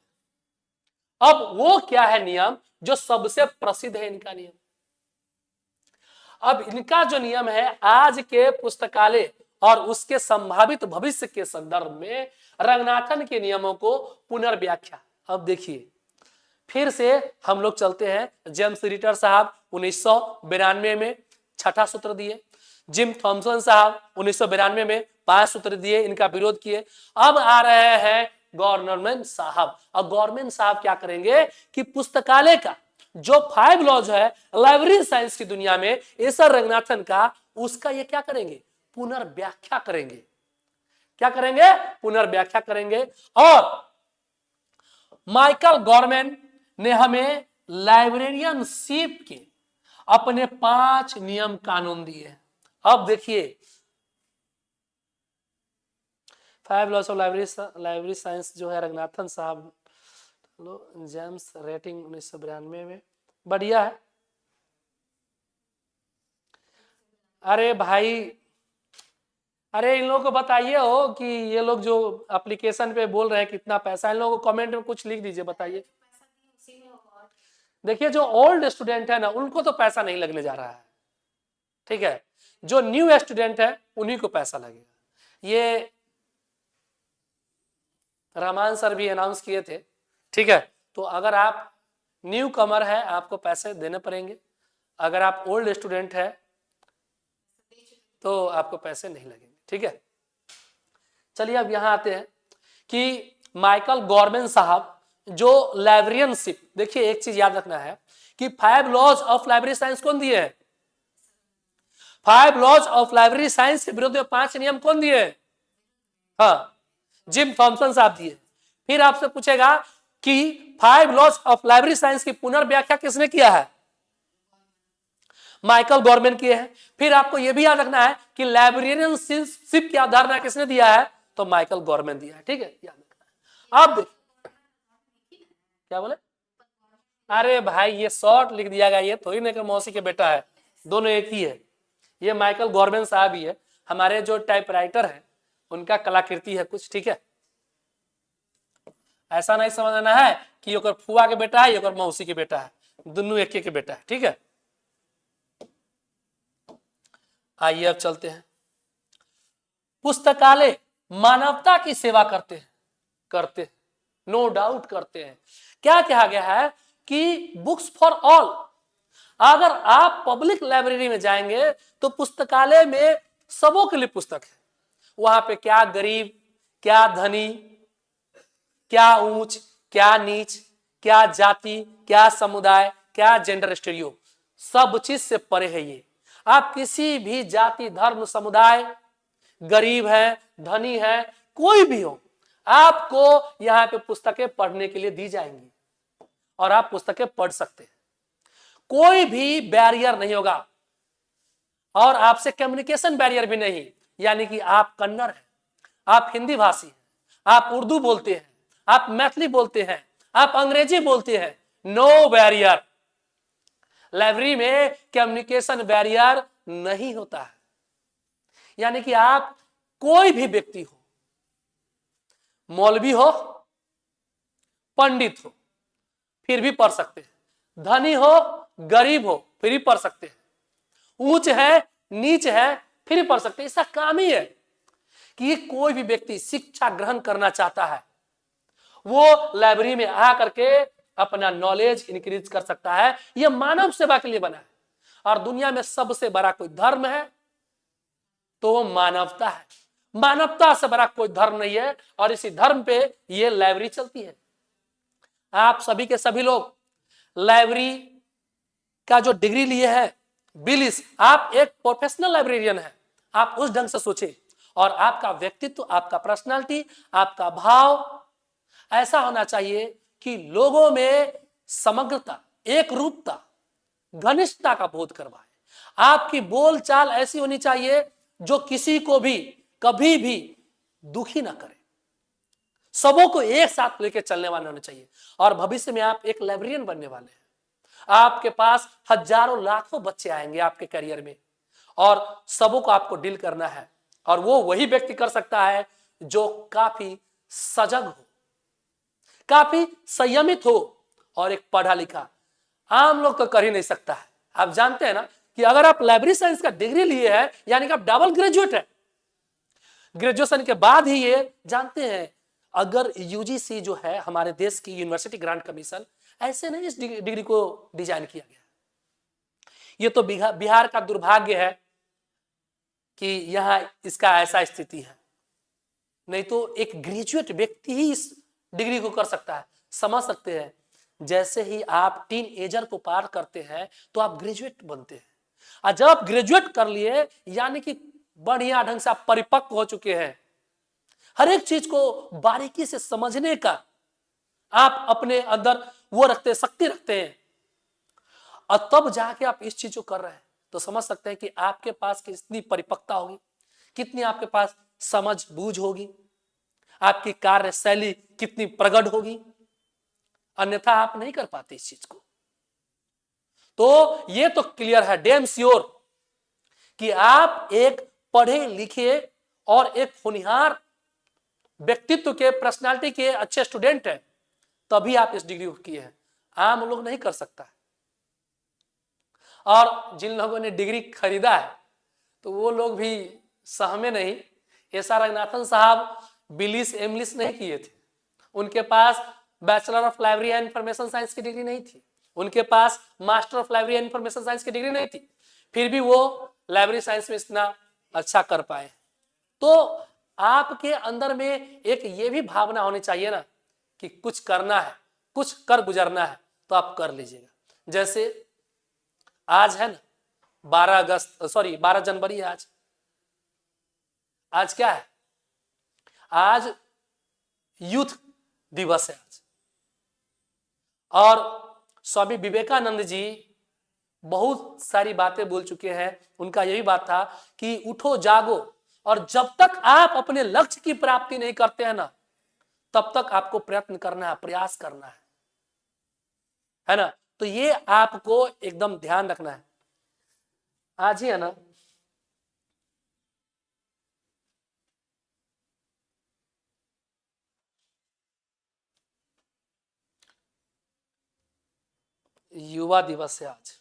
अब वो क्या है नियम जो सबसे प्रसिद्ध है इनका नियम। अब इनका जो नियम है आज के पुस्तकालय और उसके संभावित भविष्य के संदर्भ में रंगनाथन के नियमों को पुनर्व्याख्या। अब देखिए, फिर से हम लोग चलते हैं। जेम्स रिटर साहब 1992 में 6ठा सूत्र दिए, जिम थॉमसन साहब 1992 में 5 सूत्र दिए, इनका विरोध किए। अब आ रहे हैं गवर्नमेंट साहब। अब गवर्नमेंट साहब क्या करेंगे कि पुस्तकालय का जो 5 लॉज है लाइब्रेरी साइंस की दुनिया में एसआर रंगनाथन का, उसका ये क्या करेंगे, पुनर्व्याख्या करेंगे। क्या करेंगे, पुनर्व्याख्या करेंगे। और माइकल गवर्नमेंट ने हमें लाइब्रेरियनशिप के अपने 5 नियम कानून दिए। अब देखिए, 5 लॉज ऑफ लाइब्रेरी साइंस जो है रंगनाथन साहब, जेम्स रेटिंग 1992 में, बढ़िया है। अरे भाई, अरे इन लोगों को बताइए हो कि ये लोग जो एप्लीकेशन पे बोल रहे हैं कितना पैसा, इन लोगों को कमेंट में कुछ लिख दीजिए, बताइए। देखिए, जो ओल्ड स्टूडेंट है ना, उनको तो पैसा नहीं लगने जा रहा है, ठीक है। जो न्यू स्टूडेंट है उन्हीं को पैसा लगेगा। ये रहमान सर भी अनाउंस किए थे, ठीक है। तो अगर आप न्यू कमर है आपको पैसे देने पड़ेंगे, अगर आप ओल्ड स्टूडेंट है तो आपको पैसे नहीं लगेंगे, ठीक है। चलिए अब यहां आते हैं कि माइकल गवर्नमेंट साहब जो लाइब्रेरियनशिप, देखिए एक चीज याद रखना है कि 5 लॉज ऑफ लाइब्रेरी साइंस कौन दिए हैं, 5 लॉज ऑफ लाइब्रेरी साइंस के विरुद्ध में 5 नियम कौन दिए हैं, हाँ, जिम थॉमसन साहब दिए। फिर आपसे पूछेगा कि 5 लॉज ऑफ लाइब्रेरी साइंस की पुनर्व्याख्या किसने किया है, माइकल गवर्नमेंट किए हैं। फिर आपको यह भी याद रखना है कि लाइब्रेरियनशिप की अवधारणा किसने दिया है, तो माइकल गवर्नमेंट दिया है, ठीक है, याद रखना है। अब क्या बोले, अरे भाई ये शॉर्ट लिख दिया गया, ये थोड़ी ना मौसी के बेटा है, दोनों एक ही है। ये माइकल गवर्नमेंट साहब ही है, हमारे जो टाइपराइटर है उनका कलाकृति है कुछ, ठीक है। ऐसा नहीं समझना है कि ये फुआ के बेटा है, ये मौसी के बेटा है, दोनों एक के बेटा है, ठीक है। आइए अब चलते हैं। पुस्तकालय मानवता की सेवा करते हैं। करते हैं, नो डाउट करते हैं। क्या कहा गया है कि बुक्स फॉर ऑल। अगर आप पब्लिक लाइब्रेरी में जाएंगे तो पुस्तकालय में सबों के लिए पुस्तक है। वहां पे क्या गरीब, क्या धनी, क्या ऊंच, क्या नीच, क्या जाति, क्या समुदाय, क्या जेंडर स्टीरियो, सब चीज से परे है ये। आप किसी भी जाति, धर्म, समुदाय, गरीब है, धनी है, कोई भी हो, आपको यहां पे पुस्तकें पढ़ने के लिए दी जाएंगी और आप पुस्तकें पढ़ सकते हैं। कोई भी बैरियर नहीं होगा और आपसे कम्युनिकेशन बैरियर भी नहीं। यानी कि आप कन्नड़ हैं, आप हिंदी भाषी हैं, आप उर्दू बोलते हैं, आप मैथिली बोलते हैं, आप अंग्रेजी बोलते हैं, नो बैरियर। लाइब्रेरी में कम्युनिकेशन बैरियर नहीं होता है। यानी कि आप कोई भी व्यक्ति हो, मौलवी हो, पंडित हो, फिर भी पढ़ सकते हैं, धनी हो, गरीब हो, फिर भी पढ़ सकते हैं, ऊंच है, नीच है, फिर भी पढ़ सकते हैं। इसका काम ही है कि कोई भी व्यक्ति शिक्षा ग्रहण करना चाहता है, वो लाइब्रेरी में आ करके अपना नॉलेज इंक्रीज कर सकता है। यह मानव सेवा के लिए बना है। और दुनिया में सबसे बड़ा कोई धर्म है तो वो मानवता है। मानवता से बड़ा कोई धर्म नहीं है और इसी धर्म पे ये लाइब्रेरी चलती है। आप सभी के सभी लोग लाइब्रेरी का जो डिग्री लिए हैं, बिलिस, आप एक प्रोफेशनल लाइब्रेरियन है। आप उस ढंग से सोचे और आपका व्यक्तित्व, आपका पर्सनालिटी, आपका भाव ऐसा होना चाहिए कि लोगों में समग्रता, एक रूपता, घनिष्ठता का बोध करवाए। आपकी बोलचाल ऐसी होनी चाहिए जो किसी को भी कभी भी दुखी ना करे, सबों को एक साथ लेकर चलने वाले होने चाहिए। और भविष्य में आप एक लाइब्रेरियन बनने वाले हैं। आपके पास हजारों लाखों बच्चे आएंगे आपके करियर में और सबों को आपको डील करना है। और वो वही व्यक्ति कर सकता है जो काफी सजग हो, काफी संयमित हो और एक पढ़ा लिखा। आम लोग तो कर ही नहीं सकता है। आप जानते हैं ना कि अगर आप लाइब्रेरी साइंस का डिग्री लिए हैं यानी कि आप डबल ग्रेजुएट है। ग्रेजुएशन के बाद ही ये जानते हैं, अगर यूजीसी जो है हमारे देश की यूनिवर्सिटी ग्रांट कमीशन, ऐसे नहीं इस डिग्री को डिजाइन किया गया। ये तो बिहार का दुर्भाग्य है कि यहां इसका ऐसा स्थिति है। नहीं तो एक ग्रेजुएट व्यक्ति ही इस डिग्री को कर सकता है। समझ सकते हैं, जैसे ही आप टीन एजर को पार करते हैं तो आप ग्रेजुएट बनते हैं। और जब आप ग्रेजुएट कर लिए यानी कि बढ़िया ढंग से आप परिपक्व हो चुके हैं, हर एक चीज को बारीकी से समझने का आप अपने अंदर वो रखते, शक्ति रखते हैं, और तब जाके आप इस चीज को कर रहे हैं तो समझ सकते हैं कि आपके पास कितनी परिपक्वता होगी, कितनी आपके पास समझ बूझ होगी, आपकी कार्यशैली कितनी प्रगढ़ होगी। अन्यथा आप नहीं कर पाते इस चीज को। तो ये तो क्लियर है, डेम श्योर, कि आप एक पढ़े लिखे और एक होनहार व्यक्तित्व के, पर्सनालिटी के अच्छे स्टूडेंट हैं, तभी आप इस डिग्री को किए हैं। आम लोग नहीं कर सकता। और जिन लोगों ने डिग्री खरीदा है तो वो लोग भी सहमे नहीं। एस.आर. रंगनाथन साहब बिलिस एमलिस नहीं किए थे। उनके पास bachelor of library and information science की डिग्री नहीं थी, उनके पास master of library and information science की डिग्री नहीं थी, फिर भी वो लाइब्रेरी साइंस में इतना अच्छा कर पाए। तो आपके अंदर में एक ये भी भावना होनी चाहिए ना कि कुछ करना है, कुछ कर गुजरना है, तो आप कर लीजिएगा। जैसे आज है ना 12 जनवरी है। आज क्या है? आज यूथ दिवस है आज। और स्वामी विवेकानंद जी बहुत सारी बातें बोल चुके हैं। उनका यही बात था कि उठो जागो, और जब तक आप अपने लक्ष्य की प्राप्ति नहीं करते हैं ना, तब तक आपको प्रयत्न करना है, प्रयास करना है ना। तो ये आपको एकदम ध्यान रखना है। आज ही है ना युवा दिवस है आज।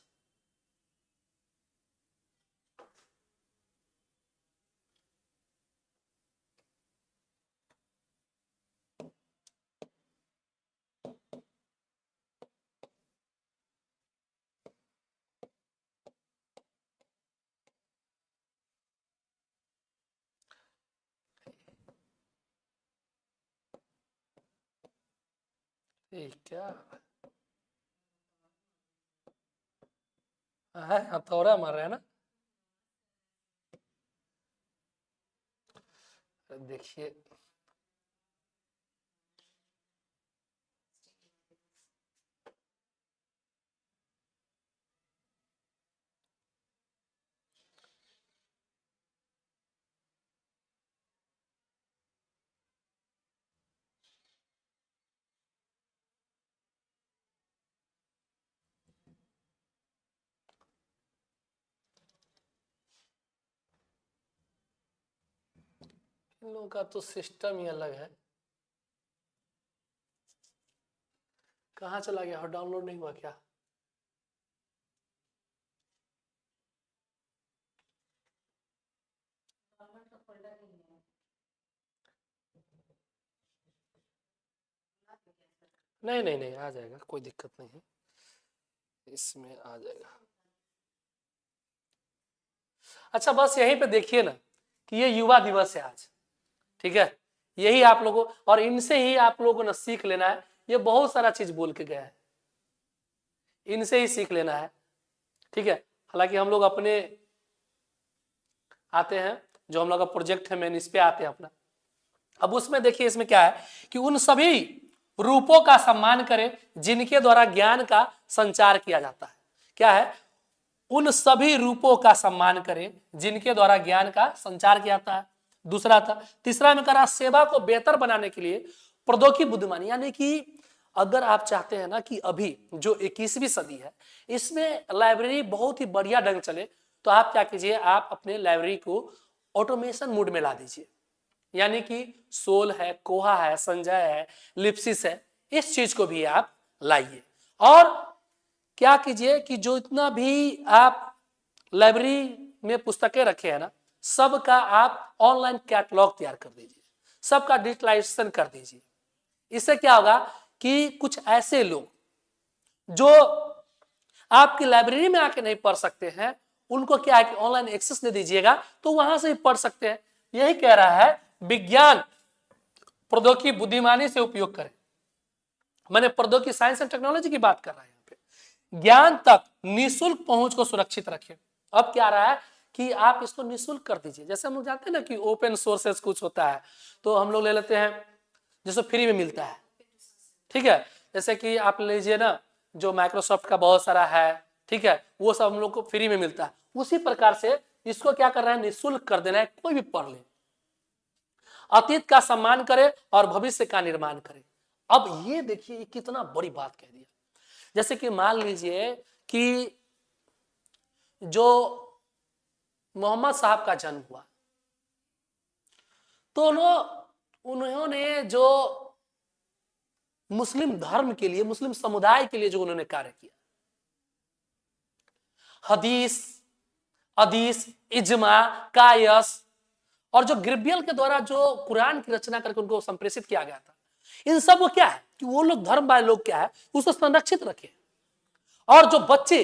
ये क्या है? हथौड़ा मार रहा है ना। देखिए इन लोगों का तो सिस्टम ही अलग है। कहाँ चला गया? और डाउनलोड नहीं हुआ क्या? नहीं नहीं नहीं, आ जाएगा, कोई दिक्कत नहीं है, इसमें आ जाएगा। अच्छा बस यहीं पे देखिए ना कि ये युवा दिवस है आज, ठीक है, यही आप लोगों और इनसे ही आप लोगों को ना सीख लेना है। ये बहुत सारा चीज बोल के गया है, इनसे ही सीख लेना है, ठीक है। हालांकि हम लोग अपने आते हैं, जो हम लोग का प्रोजेक्ट है मेन, इस पे आते हैं अपना। अब उसमें देखिए इसमें क्या है कि उन सभी रूपों का सम्मान करें जिनके द्वारा ज्ञान का संचार किया जाता है। क्या है? उन सभी रूपों का सम्मान करें जिनके द्वारा ज्ञान का संचार किया जाता है। दूसरा था, तीसरा में करा सेवा को बेहतर बनाने के लिए प्रौद्योगिकी बुद्धिमानी, यानी कि अगर आप चाहते हैं ना कि अभी जो 21वीं सदी है इसमें लाइब्रेरी बहुत ही बढ़िया ढंग चले, तो आप क्या कीजिए, आप अपने लाइब्रेरी को ऑटोमेशन मोड में ला दीजिए। यानी कि सोल है, कोहा है, संजय है, लिप्सिस है, इस चीज को भी आप लाइए। और क्या कीजिए कि जो इतना भी आप लाइब्रेरी में पुस्तकें रखे हैं ना, सबका आप ऑनलाइन कैटलॉग तैयार कर दीजिए, सबका डिजिटलाइजेशन कर दीजिए। इससे क्या होगा कि कुछ ऐसे लोग जो आपकी लाइब्रेरी में आके नहीं पढ़ सकते हैं, उनको क्या है कि ऑनलाइन एक्सेस दे दीजिएगा, तो वहां से भी पढ़ सकते हैं। यही कह रहा है विज्ञान प्रौद्योगिकी बुद्धिमानी से उपयोग करें। मैंने प्रौद्योगिकी साइंस एंड टेक्नोलॉजी की बात कर रहा है यहाँ पे। ज्ञान तक निःशुल्क पहुंच को सुरक्षित रखें। अब क्या रहा है कि आप इसको निःशुल्क कर दीजिए। जैसे हम लोग जानते हैं ना कि ओपन सोर्सेस कुछ होता है, तो हम लोग ले लेते हैं जिसको फ्री में मिलता है, ठीक है। जैसे कि आप ले लीजिए ना, जो माइक्रोसॉफ्ट का बहुत सारा है, ठीक है, वो सब हम लोग को फ्री में मिलता है। उसी प्रकार से इसको क्या कर रहा है, निःशुल्क कर देना है, कोई भी पढ़ ले। अतीत का सम्मान करे और भविष्य का निर्माण करे। अब ये देखिए कितना बड़ी बात कह दिया। जैसे कि मान लीजिए कि जो मोहम्मद साहब का जन्म हुआ, तो उन्होंने जो मुस्लिम धर्म के लिए, मुस्लिम समुदाय के लिए जो उन्होंने कार्य किया, हदीस, अदीस, इजमा, कायस और जो ग्रिबियल के द्वारा जो कुरान की रचना करके उनको संप्रेषित किया गया था, इन सब वो क्या है कि वो लोग धर्म वाले लोग क्या है उसको संरक्षित रखे। और जो बच्चे